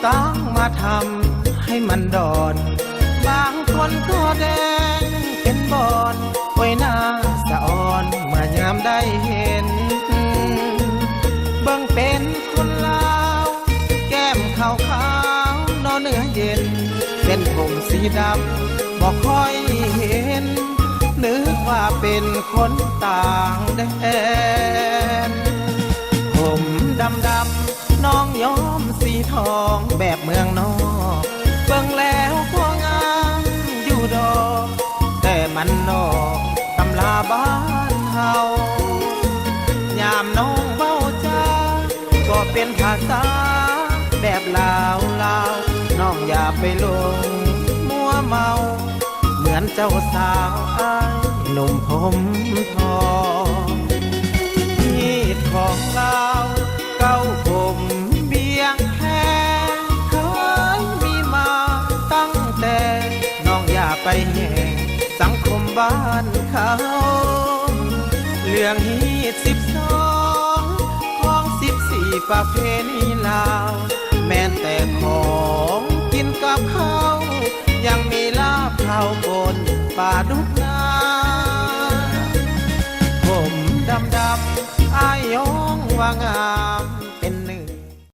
ตั้งมาทำให้มันดอนบางคนก็แดงเป็นบอนไว้หน้าสะอ่อนเมื่อยามได้เห็นเบิ่งเป็นคนลาวแก้มขาวขาวนอนเนื้อเย็นเส้นผมสีดำบอกค่อยเห็นนึกว่าเป็นคนต่างแดนผมดำน้องย้อมสีทองแบบเมืองนอกเบิ่งแล้วก็งามอยู่ดอกแต่มันนอกตำลาบ้านเฮายามน้องเบ้าจ้าก็เป็นภาษาแบบลาวน้องอย่าไปหลงมัวเมาเหมือนเจ้าสาวอ้ายหนุ่มผมทองมีดของลาวเก้าผมเบียงแพงเคยมีมาตั้งแต่น้องอย่าไปแห่สังคมบ้านเขาเรื่องฮีด12ของ14ประเพณีลาวแม้แต่ของกินกับข้าวยังมีลาบข้าวบนป่าดุกนาผมดำอายยองว่างาม